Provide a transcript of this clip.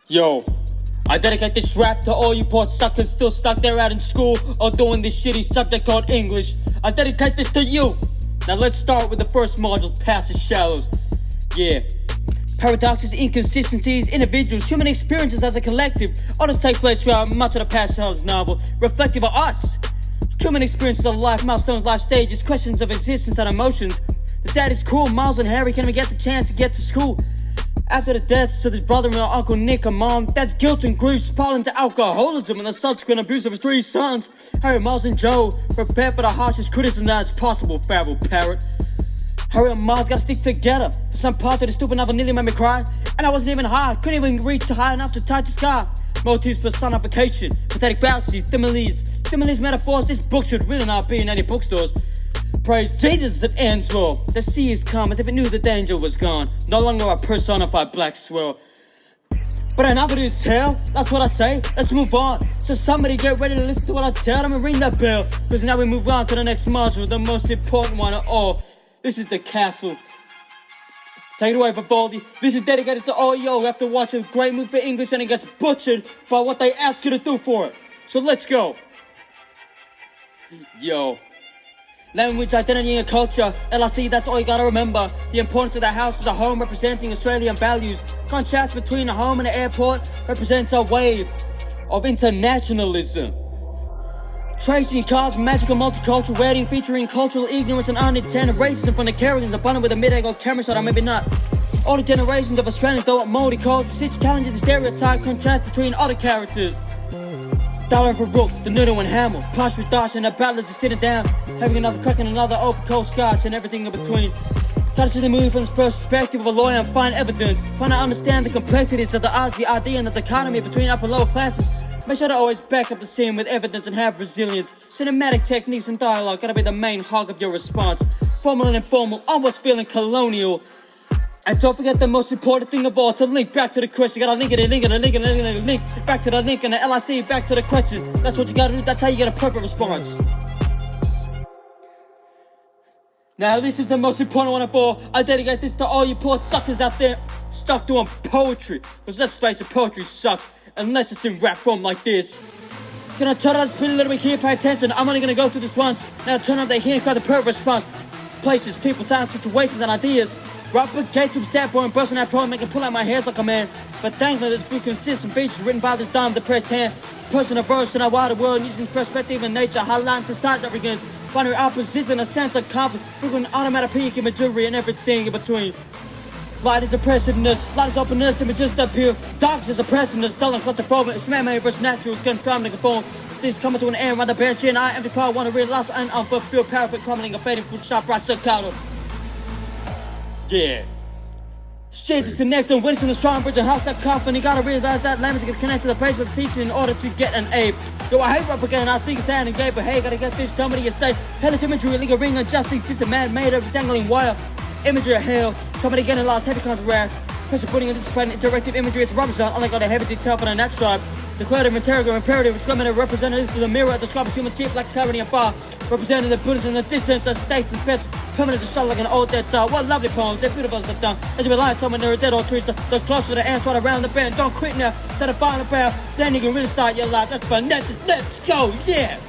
Yo, I dedicate this rap to all you poor suckers still stuck there out in school or doing this shitty subject called English. I dedicate this to you. Now let's start with the first module, Passage Shallows. Yeah. Paradoxes, inconsistencies, individuals, human experiences as a collective. All this takes place throughout much of the Passage Shallows novel, reflective of us. Human experiences of life, milestones, life stages, questions of existence and emotions. The status quo, Miles and Harry can't even get the chance to get to school. After the deaths of his brother and Uncle Nick and Mom, Dad's guilt and grief spiraled into alcoholism and the subsequent abuse of his three sons. Harry, Miles, and Joe prepared for the harshest criticism that is possible, Favell Paret. Harry and Miles gotta stick together. For some parts of the stupid novel nearly made me cry. And I wasn't even high, couldn't even reach high enough to touch the sky. Motives, personification, pathetic fallacies, similes, metaphors. This book should really not be in any bookstores. Praise Jesus, it ends well. The sea is calm as if it knew the danger was gone. No longer a personified black swirl. But enough of this hell, that's what I say, let's move on. So somebody get ready to listen to what I tell them and ring that bell. Cause now we move on to the next module, the most important one of all. This is the castle. Take it away, Vivaldi. This is dedicated to all yo who have to watch a great movie for English and it gets butchered by what they ask you to do for it. So let's go. Yo. Language, identity, and culture. LIC, that's all you gotta remember. The importance of the house as a home representing Australian values. Contrast between the home and the airport represents a wave of internationalism. Tracing cars, magical multicultural wedding featuring cultural ignorance and unintended racism from the Caribbeans, abundant with a mid-angle camera shot, or maybe not. All the generations of Australians, though multicultural, such challenges the stereotype contrast between other characters. Darren Farouk, the Nuno and Hamill, Posh with Dash and the battlers just sitting down, having another crack and another open cold scotch and everything in between. Try to see the movie from the perspective of a lawyer and find evidence, trying to understand the complexities of the odds, the idea and the dichotomy between upper and lower classes. Make sure to always back up the scene with evidence and have resilience. Cinematic techniques and dialogue gotta be the main hog of your response. Formal and informal, almost feeling colonial. And don't forget the most important thing of all, to link back to the question. You gotta link back to the link and the LIC back to the question. That's what you gotta do, that's how you get a perfect response. Now this is the most important one of all. I dedicate this to all you poor suckers out there stuck doing poetry. Cause let's face it, poetry sucks unless it's in rap form like this. Can I turn on this pretty little bit here, pay attention? I'm only gonna go through this once. Now turn up the here and cry the perfect response. Places, people, time, situations, and ideas. Robert Gates from Stanford and busting that poem, making pull out my hairs like a man. But thankfully, this few consistent features written by this dumb, depressed hand. Person of verse in a wider world, using perspective and nature, highlighting society that begins. Finding opposition, a sense of conflict, frequent automatic imagery and everything in between. Light is oppressiveness, light is openness, images that appeal. Darkness is oppressiveness, dull and claustrophobic. It's man-made versus natural, conforming to conform. This coming to an end, rather bench in. I empty power, want to realize and unfulfilled parapet, crumbling a fading food shop, right staccato. Yeah. Shades is connected, Winston the strong bridge and house that coffin. You gotta realize that language can connect to the base of the thesis in order to get an A. Yo, I hate rap again, I think it's standing gay, but hey, gotta get this comedy to your state. Hellish imagery, lingering injustice, it's a man-made of dangling wire. Imagery of hell, somebody getting lost, heavy contrast. Pressure putting and dissipating interactive imagery, it's a rubber zone, unlike all the heavy detail for the next tribe. Declarative, interrogative, imperative, exclamative, representative to the mirror, describes human shape like clarity and fire. Representing the buildings in the distance as states and spits. Permanent to struggle like an old dead star. What lovely poems, they're beautiful as they've done. As you rely on someone, they're dead old trees. So close to the ants right around the bend. Don't quit now, set a fire in a barrel. Then you can really start your life. That's fun, let's go, yeah!